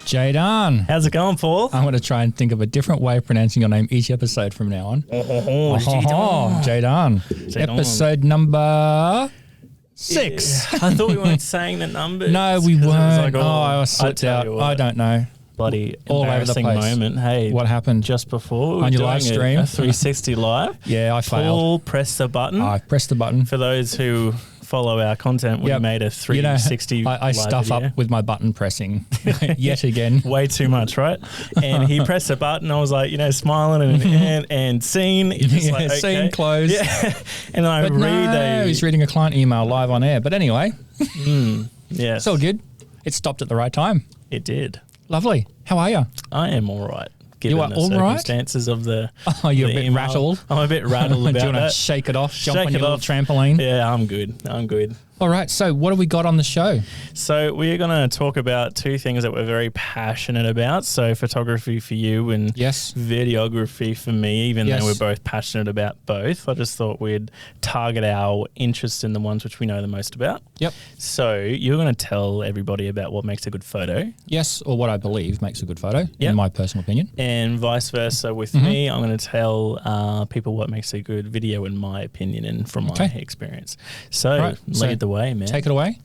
Jayden. How's it going, Paul? I'm going to try and think of a different way of pronouncing your name each episode from now on. Jayden. Episode number 6. Yeah. I thought we weren't saying the numbers. No, we weren't. Like, I was slipped out. I don't know. Bloody all over the place. Moment. Hey, what happened just before on your live stream? A 360 live. Yeah, I failed. Paul pressed the button. I pressed the button. For those who follow our content, we made a 360. I stuff video. up with my button pressing yet again. Way too much, right? And he pressed the button. I was like, smiling and scene. Just like, okay. Scene closed. Yeah. And he's reading a client email live on air. But anyway, yes, it's all good. It stopped at the right time. It did. Lovely. How are you? I am all right. Given you are the all circumstances of the Oh, you're a bit email. rattled? I'm a bit rattled about Do you want that. to shake it off? Jump Shake on your it little off. trampoline? Yeah, I'm good. All right. So what have we got on the show? So we're going to talk about two things that we're very passionate about. So photography for you and videography for me, even though we're both passionate about both. I just thought we'd target our interest in the ones which we know the most about. Yep. So you're going to tell everybody about what makes a good photo. Yes, or what I believe makes a good photo, in my personal opinion. And vice versa with me. I'm going to tell people what makes a good video in my opinion and from my experience. So lead the way, man. Take it away.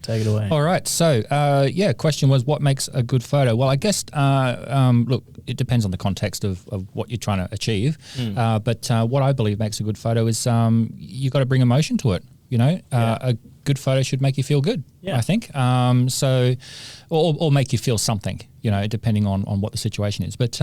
All right. So, question was, what makes a good photo? Well, I guess, look, it depends on the context of what you're trying to achieve. But what I believe makes a good photo is you've got to bring emotion to it. A good photo should make you feel good, I think. Or make you feel something, depending on what the situation is. But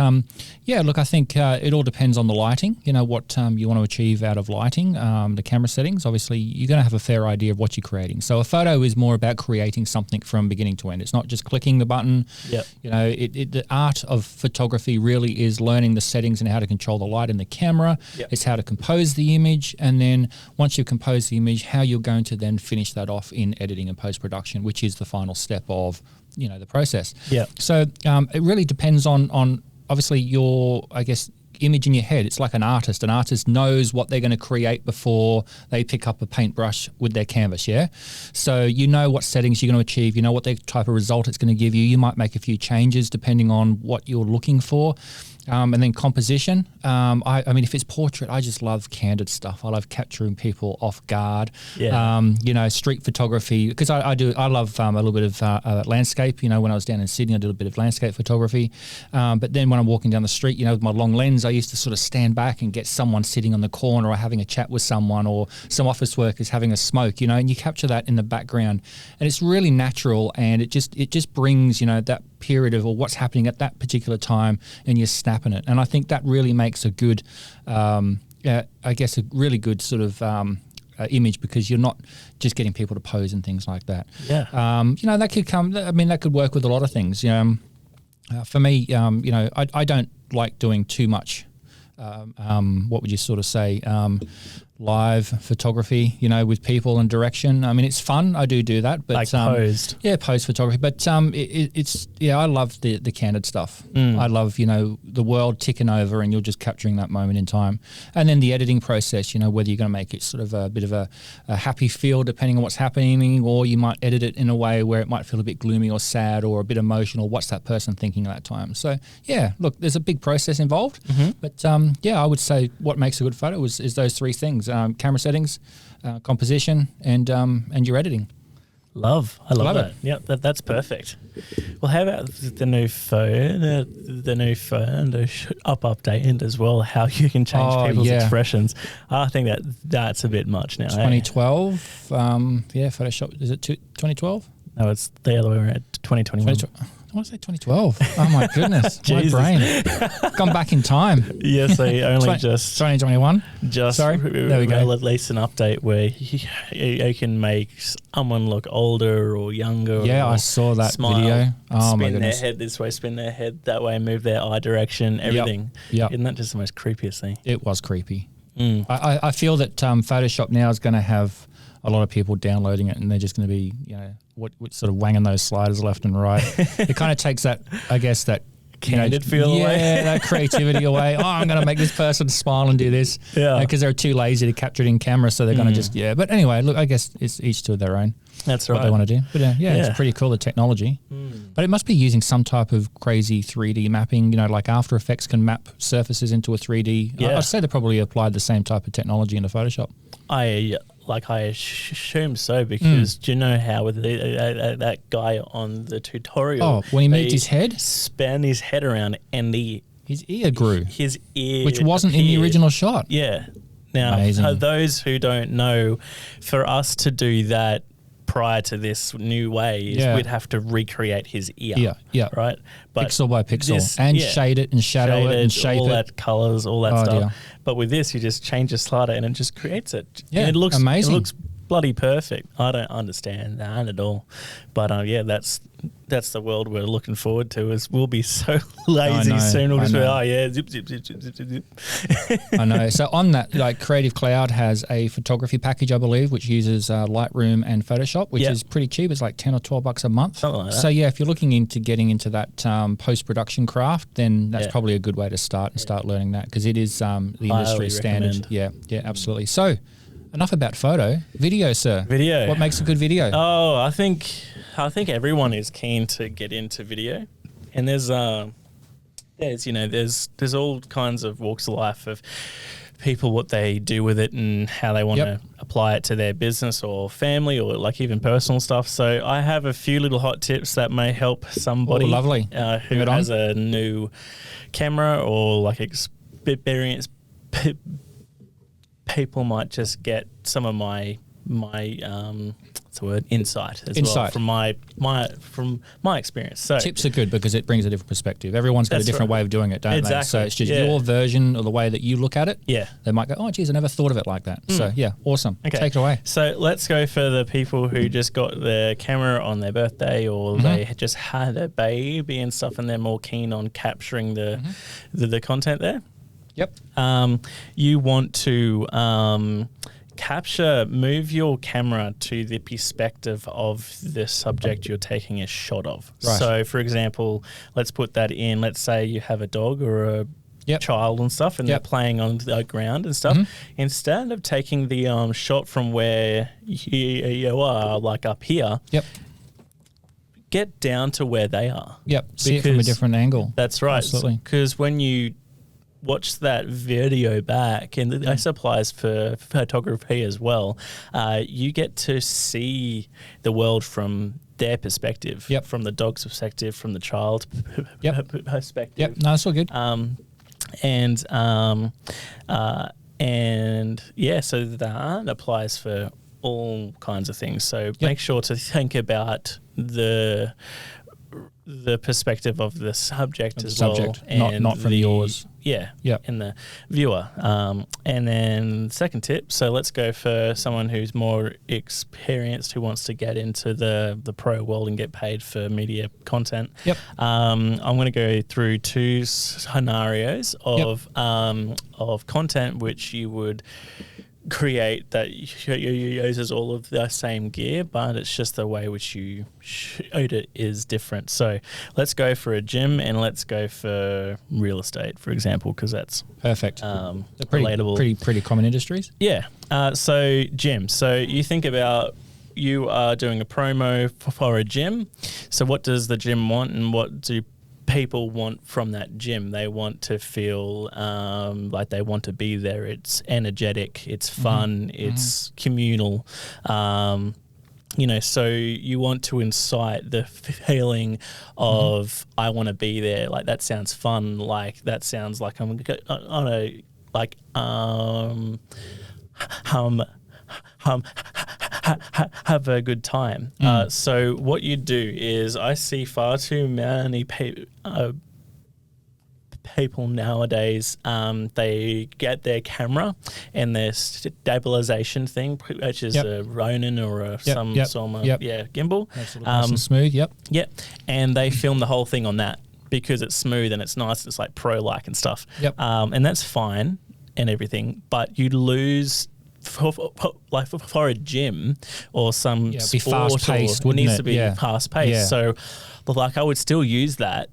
look, I think it all depends on the lighting, what you want to achieve out of lighting, the camera settings. Obviously, you're going to have a fair idea of what you're creating. So a photo is more about creating something from beginning to end. It's not just clicking the button. The art of photography really is learning the settings and how to control the light in the camera. It's how to compose the image. And then once you've composed the image, how you're going to then finish that off in editing and post-production, which is the final step of the process. So it really depends on obviously your, I guess, image in your head. It's like an artist. An artist knows what they're going to create before they pick up a paintbrush with their canvas, So you know what settings you're going to achieve. You know what the type of result it's going to give you. You might make a few changes depending on what you're looking for. And then composition. I mean, if it's portrait, I just love candid stuff. I love capturing people off guard. Street photography, because I love a little bit of landscape. When I was down in Sydney, I did a bit of landscape photography. But then when I'm walking down the street, with my long lens, I used to sort of stand back and get someone sitting on the corner or having a chat with someone, or some office workers having a smoke, and you capture that in the background. And it's really natural, and it just brings, that period of, or what's happening at that particular time, and you're snapping it. And I think that really makes a good, a really good sort of image, because you're not just getting people to pose and things like that. That could come, that could work with a lot of things. For me, I don't like doing too much, what would you sort of say, live photography, with people and direction. I mean, it's fun. I do that, but like posed. Post photography. But it's I love the candid stuff. I love the world ticking over, and you're just capturing that moment in time. And then the editing process. Whether you're going to make it sort of a bit of a happy feel depending on what's happening, or you might edit it in a way where it might feel a bit gloomy or sad or a bit emotional. What's that person thinking at that time? So look, there's a big process involved. But I would say what makes a good photo is those three things. Camera settings, composition, and your editing. I love that. Yep, that's perfect. Well, how about the new phone, the new phone, the update as well, how you can change people's expressions. I think that's a bit much now. 2012, Photoshop, is it 2012? No, it's the other way around, 2021. I want to say 2012. Oh my goodness, my brain gone back in time. Yes, they only just 2021. There we go. At least an update where you can make someone look older or younger. Yeah, I saw that video. Oh my goodness. Spin their head this way, spin their head that way, move their eye direction, everything. Yep. Isn't that just the most creepiest thing? It was creepy. I feel that Photoshop now is going to have a lot of people downloading it, and they're just going to be, what sort of wanging those sliders left and right. It kind of takes that, I guess, that candid feel away. Yeah, that creativity away. Oh, I'm going to make this person smile and do this. Yeah. Because they're too lazy to capture it in camera, so they're going to just, But anyway, look, I guess it's each to their own. That's what they want to do. But it's pretty cool, the technology. But it must be using some type of crazy 3D mapping, like After Effects can map surfaces into a 3D. Yeah. I'd say they probably applied the same type of technology into Photoshop. I assume so, because do you know how with that guy on the tutorial? Oh, when he moved his head? Span his head around and his ear grew. His ear, which wasn't in the original shot. Yeah. Now, for those who don't know, for us to do that prior to this new way, we'd have to recreate his ear. Yeah. Right? But pixel by pixel. Shade it and shadow it and shape all it. That colours, all that stuff. Dear. But with this, you just change the slider and it just creates it. Yeah, and it looks amazing. It looks bloody perfect. I don't understand that at all. But that's the world we're looking forward to. Is we'll be so lazy soon. We'll just be, zip. I know. So on that, Creative Cloud has a photography package, I believe, which uses Lightroom and Photoshop, which is pretty cheap. It's like $10 or $12 a month. Something like that. So if you're looking into getting into that post-production craft, then that's probably a good way to start and start learning that, because it is the industry standard. Yeah, absolutely. So enough about photo. Video, sir. Video. What makes a good video? Oh, I think everyone is keen to get into video, and there's all kinds of walks of life of people, what they do with it and how they want to apply it to their business or family or even personal stuff. So I have a few little hot tips that may help somebody who has a new camera or experience. People might just get some of my insight as well from my experience. So tips are good because it brings a different perspective. Everyone's got a different way of doing it, don't they? So it's just your version or the way that you look at it. Yeah. They might go, oh, geez, I never thought of it like that. So awesome. Okay. Take it away. So let's go for the people who just got their camera on their birthday, or they just had a baby and stuff, and they're more keen on capturing the content there. Yep. You want to move your camera to the perspective of the subject you're taking a shot of. Right. So, for example, let's put that in. Let's say you have a dog or a child and stuff, and they're playing on the ground and stuff. Instead of taking the shot from where you are, like up here, get down to where they are. See it from a different angle. That's right. Absolutely. Because when you watch that video back, and this applies for photography as well, you get to see the world from their perspective, from the dog's perspective, from the child's perspective. No, that's all good. So that applies for all kinds of things. So make sure to think about the perspective of the subject well, and not from yours. And the viewer. And then second tip, so let's go for someone who's more experienced, who wants to get into the pro world and get paid for media content. I'm going to go through two scenarios of content which you would create that uses all of the same gear, but it's just the way which you shoot it is different. So let's go for a gym and let's go for real estate, for example, because that's perfect. Relatable. Pretty common industries. So gym. So you think about, you are doing a promo for a gym. So what does the gym want, and what do people want from that gym? They want to feel like they want to be there. It's energetic, it's fun, it's communal. So you want to incite the feeling of I want to be there. Like, that sounds fun. Like, that sounds like I'm on a have a good time. So what you do is, I see far too many people nowadays, they get their camera and their stabilization thing, which is a Ronin or a gimbal. Nice and smooth, and they film the whole thing on that because it's smooth and it's nice, it's like pro-like and stuff. And that's fine and everything, but you lose for a gym or some sport, be fast-paced, it needs to be fast-paced. So I would still use that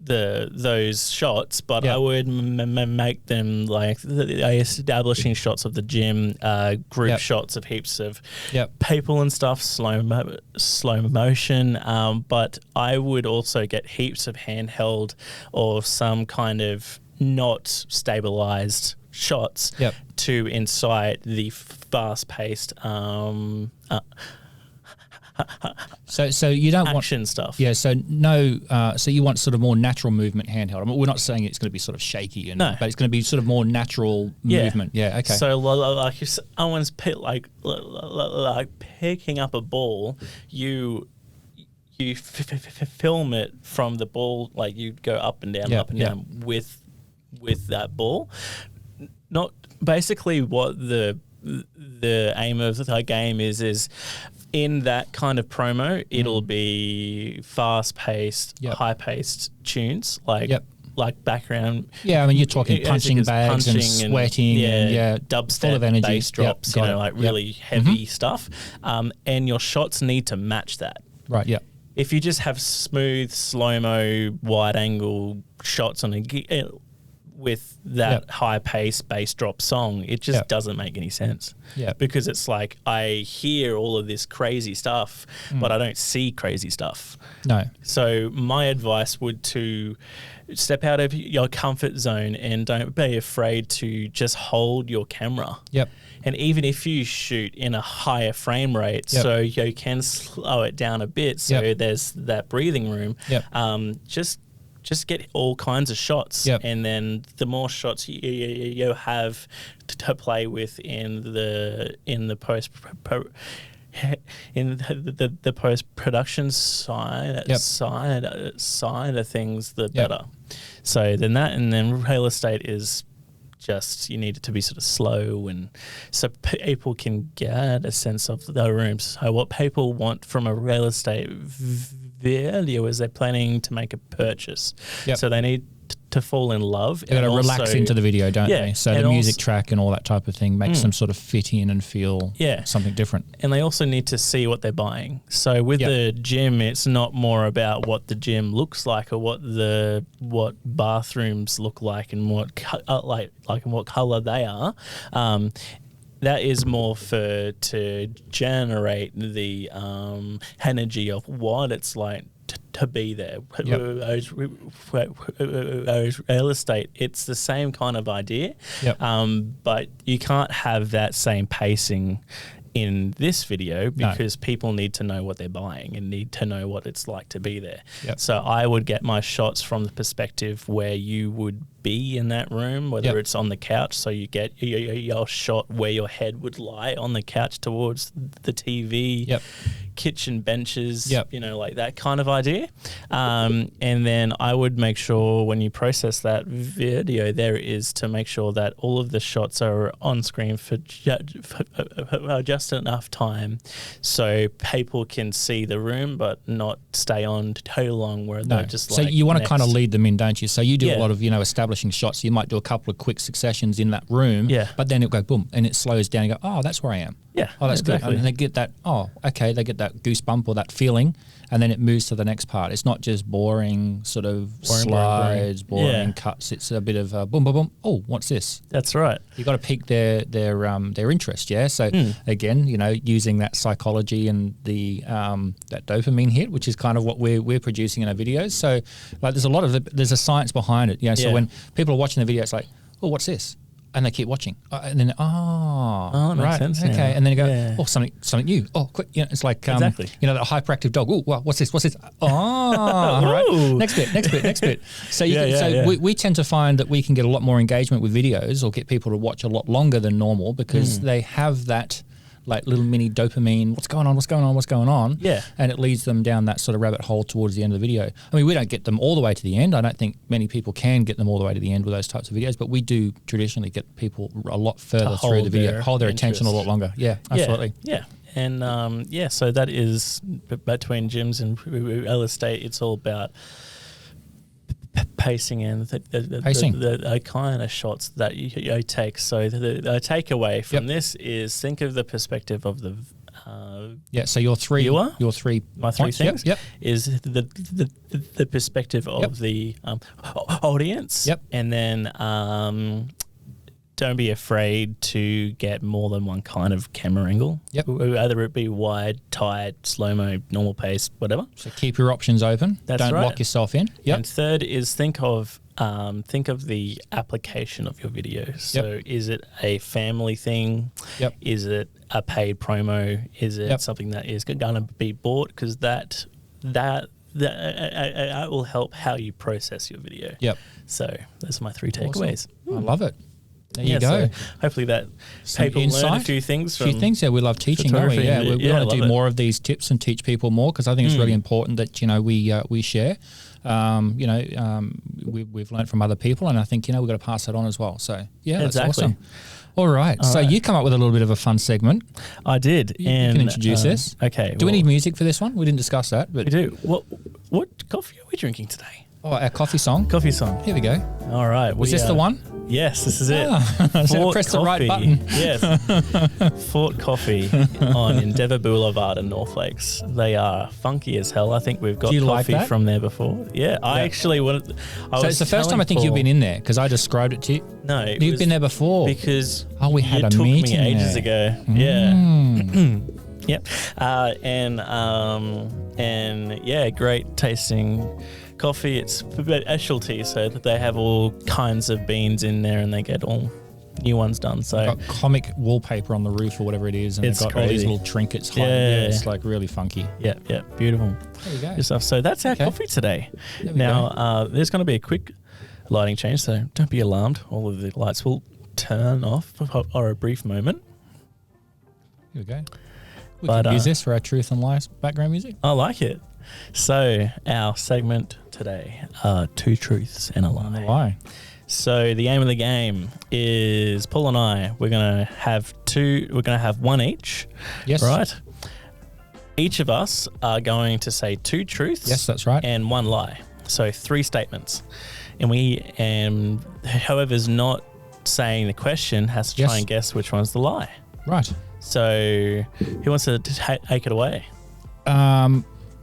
those shots, but I would make them like establishing shots of the gym, group shots of heaps of people and stuff, slow motion. But I would also get heaps of handheld or some kind of not stabilized shots to incite the fast-paced so you don't action want stuff. Yeah, so no. So you want sort of more natural movement handheld. I mean, we're not saying it's going to be sort of shaky, but it's going to be sort of more natural movement. Yeah, okay. So like if someone's like picking up a ball, you film it from the ball, like you go up and down with that ball. Not basically what the aim of the game is in that kind of promo, it'll be fast-paced, high-paced tunes, like background. Yeah, I mean, you're talking punching bags and sweating and dubstep, full of energy. bass drops, like really heavy stuff. And your shots need to match that. Right, yeah. If you just have smooth, slow-mo, wide-angle shots on with that high-paced bass drop song, it just doesn't make any sense. Yeah. Because it's like, I hear all of this crazy stuff, but I don't see crazy stuff. No. So my advice would to step out of your comfort zone and don't be afraid to just hold your camera. Yep. And even if you shoot in a higher frame rate, so you can slow it down a bit, so there's that breathing room, just get all kinds of shots, and then the more shots you have to play with in the post post production side of things, the better. So then that, and then real estate is just, you need it to be sort of slow, and so people can get a sense of the rooms. So what people want from a real estate video is they're planning to make a purchase. So they need to fall in love. They've got to relax into the video, don't they? So the music track and all that type of thing makes them sort of fit in and feel something different. And they also need to see what they're buying. So with the gym, it's not more about what the gym looks like or what bathrooms look like and what what color they are. That is more to generate the energy of what it's like to be there. Real estate, it's the same kind of idea, but you can't have that same pacing in this video because people need to know what they're buying and need to know what it's like to be there. So I would get my shots from the perspective where you would be in that room, whether it's on the couch, so you get your shot where your head would lie on the couch towards the TV, kitchen benches, like that kind of idea. And then I would make sure when you process that video there is to make sure that all of the shots are on screen for just enough time so people can see the room but not stay on too long where they're just so you want to kind of lead them in, don't you? So you do a lot of, establishing shots. You might do a couple of quick successions in that room, but then it'll go boom and it slows down. You go, oh, that's where I am. Yeah. Oh, that's good. And they get that, they get that goosebump or that feeling, and then it moves to the next part. It's not just boring sort of slides, boring cuts. It's a bit of boom, boom, boom. Oh, what's this? That's right. You've got to pique their interest, So again, using that psychology and the that dopamine hit, which is kind of what we're producing in our videos. So like there's a science behind it. So when people are watching the video, it's like, oh, what's this? And they keep watching, and then that makes sense. Okay, and then you go, something new. Oh, quick! It's like exactly. That hyperactive dog. Oh, wow, what's this? Oh, all right. Next bit. So we tend to find that we can get a lot more engagement with videos, or get people to watch a lot longer than normal because they have that like little mini dopamine. What's going on? Yeah, and it leads them down that sort of rabbit hole towards the end of the video. I mean, we don't get them all the way to the end. I don't think many people can get them all the way to the end with those types of videos, but we do traditionally get people a lot further through the video, hold their attention a lot longer. Yeah, absolutely. Yeah. And so that is between gyms and real estate. It's all about pacing and the kind of shots that you take. So the takeaway from this is think of the perspective of the Yeah, so your three my three things is the perspective of the audience. Yep. And then don't be afraid to get more than one kind of camera angle. Yep. Whether it be wide, tight, slow-mo, normal pace, whatever. So keep your options open. That's Don't right. lock yourself in. Yep. And third is think of the application of your video. So is it a family thing? Yep. Is it a paid promo? Is it something that is going to be bought? Because that will help how you process your video. Yep. So those are my three takeaways. Awesome. I love it. There you go. So hopefully that people learn a few things. Yeah, we love teaching, don't we? Yeah, we want to do more of these tips and teach people more, because I think it's really important that we share. We've learned from other people, and I think we've got to pass that on as well. So yeah, that's awesome. All right. So you come up with a little bit of a fun segment. I did. You can introduce this. Okay. Do we need music for this one? We didn't discuss that, but we do. What coffee are we drinking today? Oh, our coffee song. Coffee song. Here we go. All right. Was this the one? Yes, this is it. So press the right button. Yes. Fort Coffee on Endeavour Boulevard in North Lakes. They are funky as hell. I think we've got coffee from there before. Yeah, I actually wanted. So it's the first time I think you've been in there, because I described it to you. No, you've been there before. Because we had a meeting me ages ago. Yeah. Yep. And yeah, great tasting coffee. It's specialty, so that they have all kinds of beans in there, and they get all new ones done. So got comic wallpaper on the roof or whatever it is, and it's they've got crazy. all these little trinkets. It's like really funky. Yeah, beautiful. There you go. Good stuff. So that's our coffee today. Now there's going to be a quick lighting change, so don't be alarmed. All of the lights will turn off for a brief moment. Here we go. We can use this for our truth and lies background music. I like it. So our segment today are two truths and a lie. So the aim of the game is Paul and I, we're going to have one each. Yes. Right? Each of us are going to say two truths. Yes, that's right. And one lie. So 3 statements. And whoever's not saying the question has to try and guess which one's the lie. Right. So who wants to take it away?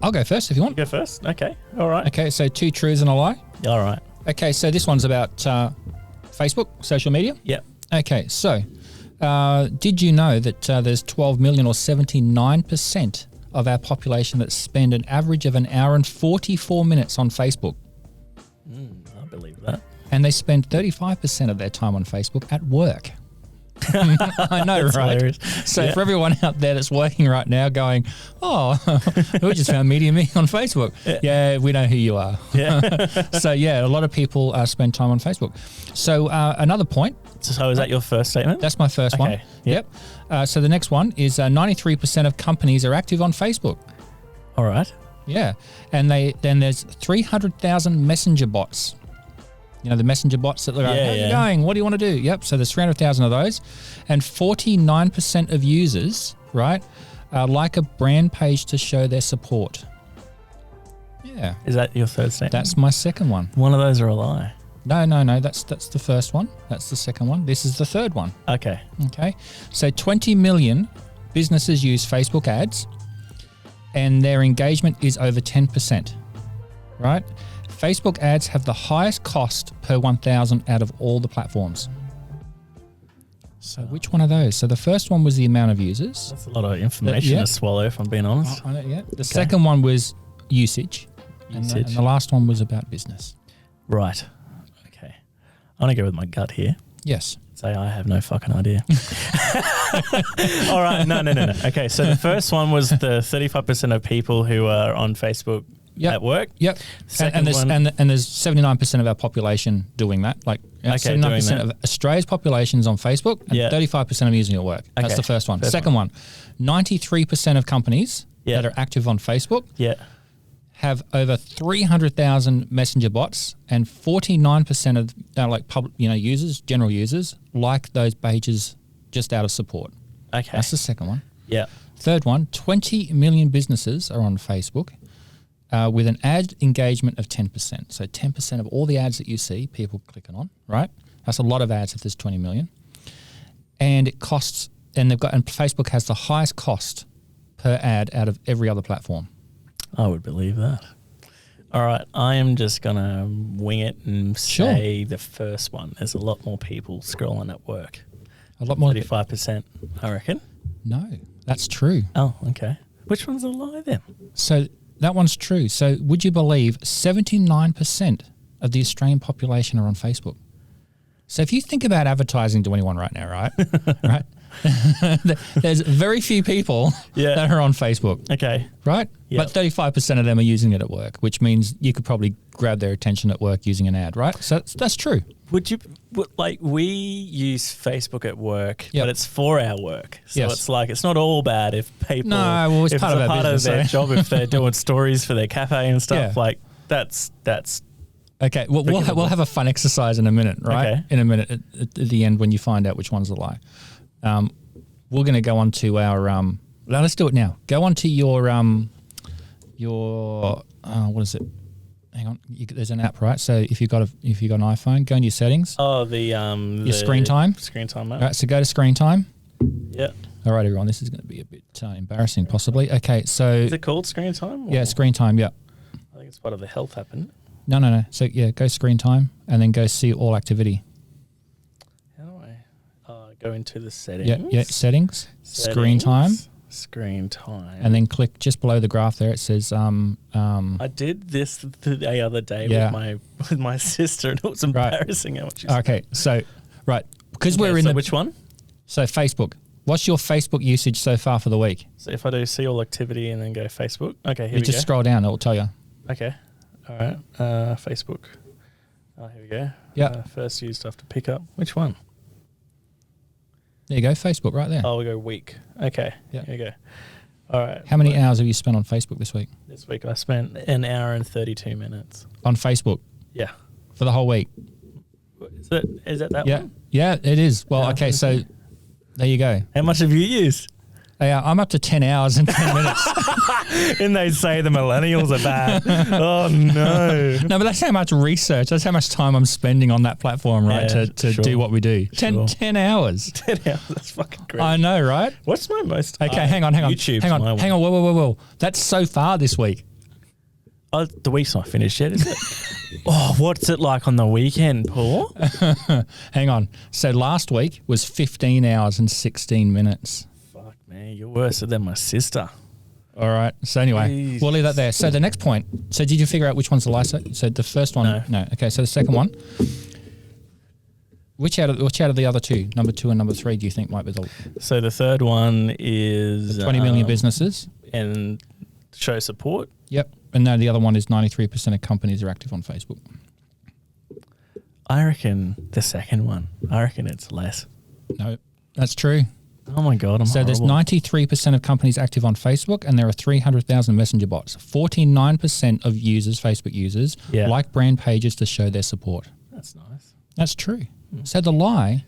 I'll go first if you want. You go first? Okay. All right. Okay, so 2 truths and a lie. All right. Okay, so this one's about Facebook, social media. Yep. Okay, so did you know that there's 12 million or 79% of our population that spend an average of an hour and 44 minutes on Facebook? I believe that. And they spend 35% of their time on Facebook at work. I know, right? Hilarious. So for everyone out there that's working right now going, we just found Media Me on Facebook. Yeah, we know who you are. Yeah. So a lot of people spend time on Facebook. So another point. So is that your first statement? That's my first one. Yep. So the next one is 93% of companies are active on Facebook. All right. Yeah. And then there's 300,000 messenger bots. You know, the messenger bots that look like, how's it going? What do you want to do? Yep. So there's 300,000 of those. And 49% of users, right, like a brand page to show their support. Yeah. Is that your third statement? That's my second one. One of those are a lie. No. That's the first one. That's the second one. This is the third one. Okay. So 20 million businesses use Facebook ads, and their engagement is over 10%, right? Facebook ads have the highest cost per 1,000 out of all the platforms. So which one of those? So the first one was the amount of users. That's a lot of information to swallow, if I'm being honest. The second one was usage. And the last one was about business. Right. Okay. I'm going to go with my gut here. Yes. Say I have no fucking idea. All right. No. Okay. So the first one was the 35% of people who are on Facebook at work. Yep. And there's 79% of our population doing that. Like 79% of Australia's population is on Facebook, and 35% of them using it at work. That's the first one. Second one, 93% of companies that are active on Facebook have over 300,000 messenger bots, and 49% of public, users, general users, like those pages just out of support. Okay. That's the second one. Yeah. Third one, 20 million businesses are on Facebook with an ad engagement of 10%. So 10% of all the ads that you see, people clicking on, right? That's a lot of ads if there's 20 million. And it costs, and Facebook has the highest cost per ad out of every other platform. I would believe that. All right, I am just going to wing it and say the first one. There's a lot more people scrolling at work. A lot more. 35%, I reckon. No, that's true. Oh, okay. Which one's a lie then? So that one's true. So would you believe 79% of the Australian population are on Facebook? So if you think about advertising to anyone right now, right? Right? There's very few people that are on Facebook. Okay. Right? Yep. But 35% of them are using it at work, which means you could probably grab their attention at work using an ad, right? So that's true. We use Facebook at work, but it's for our work. So it's like, it's not all bad if people, it's part of their job, if they're doing stories for their cafe and stuff, like that's okay. Well, we'll have a fun exercise in a minute, right? Okay. In a minute at the end when you find out which one's a lie. We're going to go on to our let's do it now. Go on to your what is it? Hang on, there's an app, right? So if you've got an iPhone, go into your settings. Oh, your screen time. Screen time app. Right, so go to screen time. Yeah. All right, everyone. This is going to be a bit embarrassing, possibly. Okay, so is it called screen time? Yeah, screen time. Yeah. I think it's part of the health app, isn't it? No. So yeah, go screen time and then go see all activity. Go into the settings. Yeah, settings, screen time, and then click just below the graph there. It says I did this the other day with my sister, and it was embarrassing how much. Okay, so because we're in which one? So Facebook. What's your Facebook usage so far for the week? So if I do see all activity and then go Facebook, okay, here we go. Just scroll down; it will tell you. Okay, all right, Facebook. Oh, here we go. Yeah, first used after pickup. Which one? There you go, Facebook right there. Oh, we go week. Okay, here you go. All right. How many hours have you spent on Facebook this week? This week I spent 1 hour and 32 minutes. On Facebook? Yeah. For the whole week? Is it that one? Yeah, it is. Well, okay, so there you go. How much have you used? Yeah, I'm up to 10 hours and 10 minutes. And they say the millennials are bad. Oh, no. No, but that's how much research, that's how much time I'm spending on that platform, right, to do what we do. 10 hours. 10 hours, that's fucking great. I know, right? What's my most... Okay, hang on. YouTube's hang on, whoa. That's so far this week. Oh, the week's not finished yet, is it? Oh, what's it like on the weekend, Paul? Hang on. So last week was 15 hours and 16 minutes. Man, you're worse than my sister. All right. So anyway, we'll leave that there. So the next point. So did you figure out which one's the lie? So the first one. No. Okay. So the second one. Which out of the other two, number 2 and number 3, do you think might be the? So the third one is 20 million businesses and show support. Yep. And then the other one is 93% of companies are active on Facebook. I reckon the second one. I reckon it's less. No, that's true. Oh my God, I'm horrible. There's 93% of companies active on Facebook, and there are 300,000 messenger bots. 49% of Facebook users like brand pages to show their support. That's nice. That's true. So the lie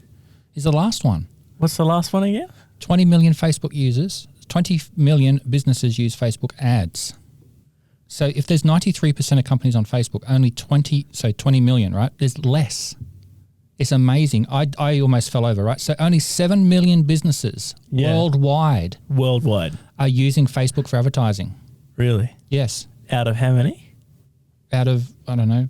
is the last one. What's the last one again? 20 million Facebook users, 20 million businesses use Facebook ads. So if there's 93% of companies on Facebook, only 20 million, right? There's less. It's amazing. I almost fell over, right? So only 7 million businesses worldwide are using Facebook for advertising. Really? Yes. Out of how many? Out of, I don't know,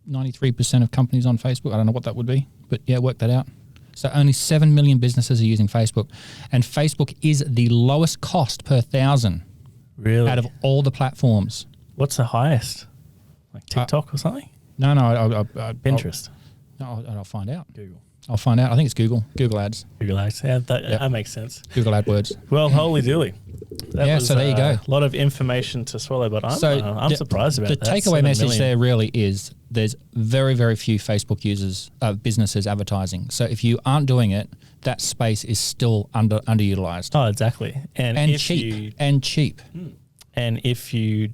93% of companies on Facebook. I don't know what that would be, but yeah, work that out. So only 7 million businesses are using Facebook. And Facebook is the lowest cost per 1,000 out of all the platforms. What's the highest? Like TikTok or something? No. Pinterest. No, I'll find out. Google. I'll find out. I think it's Google. Google Ads. Google Ads. Yeah, that makes sense. Google AdWords. Well, holy dooly. So there you go. A lot of information to swallow, but I'm surprised about that. The takeaway message there really is there's very, very few Facebook businesses advertising. So if you aren't doing it, that space is still underutilized. Oh, exactly. And cheap. And if you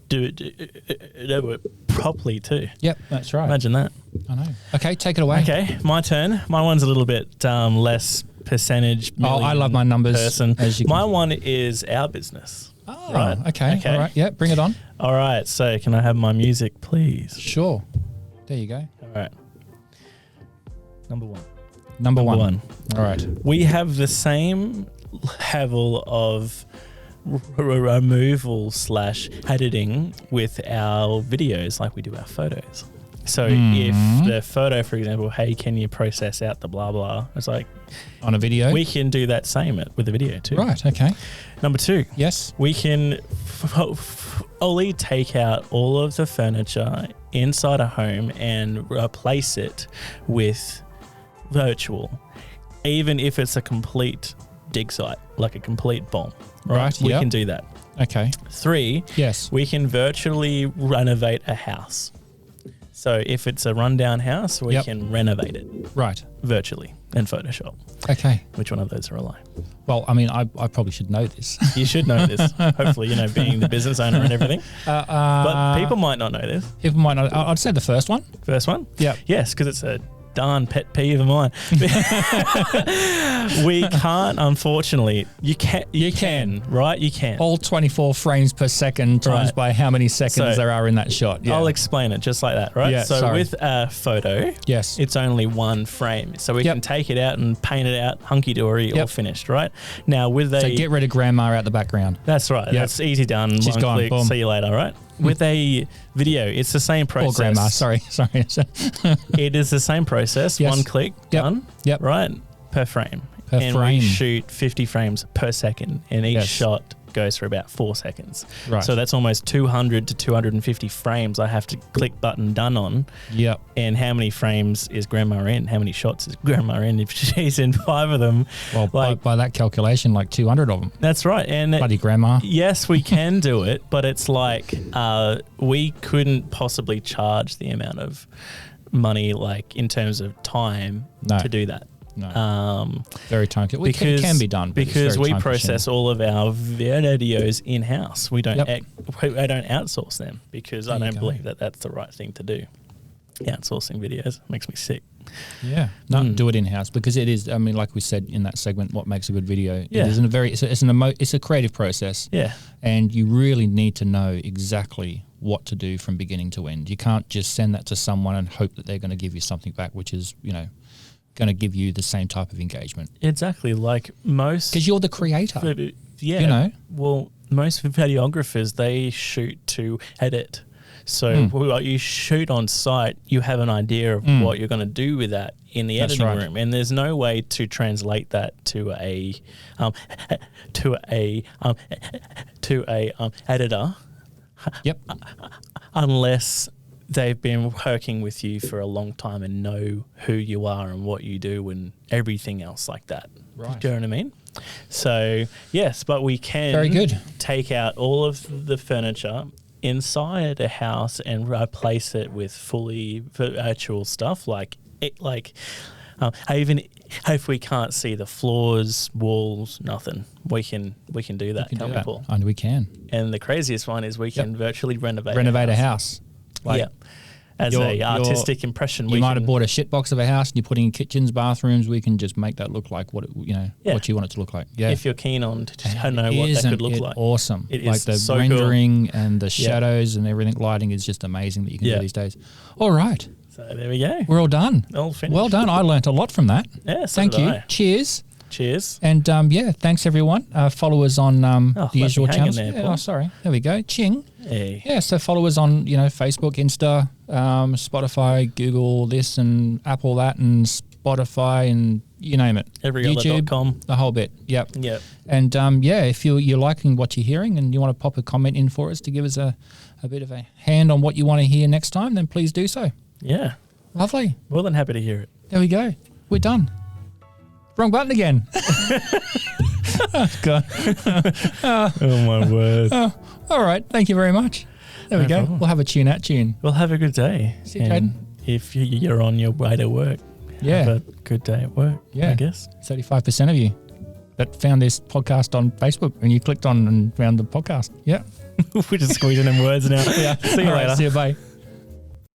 do it properly too. Yep, that's right. Imagine that. I know. Okay, take it away. Okay, my turn. My one's a little bit less percentage. I love my numbers. My one is our business. Oh, right. Okay. All right. Yeah, bring it on. All right. So can I have my music, please? Sure. There you go. All right. Number one. Number one. All right. We have the same level of removal / editing with our videos like we do our photos. So if the photo, for example, hey, can you process out the blah, blah? It's like on a video, we can do that same with the video too. Right. Okay. Number 2. Yes. We can fully take out all of the furniture inside a home and replace it with virtual, even if it's a complete dig site, like a complete bomb. Right. We can do that. Okay. 3. Yes. We can virtually renovate a house. So if it's a rundown house, we can renovate it. Right. Virtually in Photoshop. Okay. Which one of those are a lie? Well, I mean, I probably should know this. You should know this. Hopefully, being the business owner and everything. But people might not know this. People might not. I'd say the first one. First one? Yeah. Yes, because it's a darn pet peeve of mine. We can't, unfortunately. You can, right? You can. All 24 frames per second times by how many seconds there are in that shot. Yeah. I'll explain it just like that, right? Yeah, so with a photo, it's only one frame. So we can take it out and paint it out hunky-dory, all finished, right? Now with So get rid of grandma out the background. That's right. That's easy done. She's one gone. click, Boom. see you later, right? With a video, it's the same process. Or grandma, sorry. It is the same process. One click, done. Yep. Right? Per frame. frame. We shoot 50 frames per second, and each shot goes for about 4 seconds. Right. So that's almost 200 to 250 frames I have to click button done on. Yep. And how many frames is grandma in? How many shots is grandma in? If she's in 5 of them. Well, by that calculation, like 200 of them. That's right. And bloody grandma. Yes, we can do it, but it's like we couldn't possibly charge the amount of money, like in terms of time, to do that. No. Very time consuming. It can be done because we process all of our videos in house. We don't I don't outsource them because I don't believe that that's the right thing to do. Outsourcing videos makes me sick. Yeah, do it in house because it is. I mean, like we said in that segment, what makes a good video? Yeah. It isn't it's a creative process. Yeah, and you really need to know exactly what to do from beginning to end. You can't just send that to someone and hope that they're going to give you something back, which is going to give you the same type of engagement. Exactly, like most, because you're the creator. Yeah, well, most videographers, they shoot to edit. So what you shoot on site, you have an idea of what you're going to do with that in the editing room, and there's no way to translate that to a editor. Yep. Unless they've been working with you for a long time and know who you are and what you do and everything else like that. Right. Do you know what I mean? So yes, but we can take out all of the furniture inside a house and replace it with fully virtual stuff even if we can't see the floors, walls, nothing, we can do that. Paul? And we can. And the craziest one is we can virtually renovate a house. As a artistic impression. You might have bought a shit box of a house and you're putting in kitchens, bathrooms. We can just make that look like what you want it to look like. Yeah. If you're keen on to know what that could look like. Awesome. It like is the so rendering cool. And the shadows and everything. Lighting is just amazing that you can do these days. All right. So there we go. We're all done. All finished. Well done. I learnt a lot from that. Yeah. Thank you. Cheers. Cheers. And thanks everyone. Follow us on the usual channels. There, sorry. There we go. Ching. Hey. Yeah, so follow us on, Facebook, Insta, Spotify, Google this and Apple that and Spotify and you name it. YouTube.com. The whole bit. Yep. And if you're liking what you're hearing and you want to pop a comment in for us to give us a bit of a hand on what you want to hear next time, then please do so. Yeah. Lovely. More than happy to hear it. There we go. We're done. Wrong button again. Oh, God. Oh, my word. All right. Thank you very much. There we go. Problem. We'll have a tune-out tune. We'll have a good day. See you, Jayden. If you're on your way to work, have a good day at work, I guess. 35% of you that found this podcast on Facebook and you clicked on and found the podcast. Yeah. We're just squeezing in words now. Yeah. See you later. See you, bye.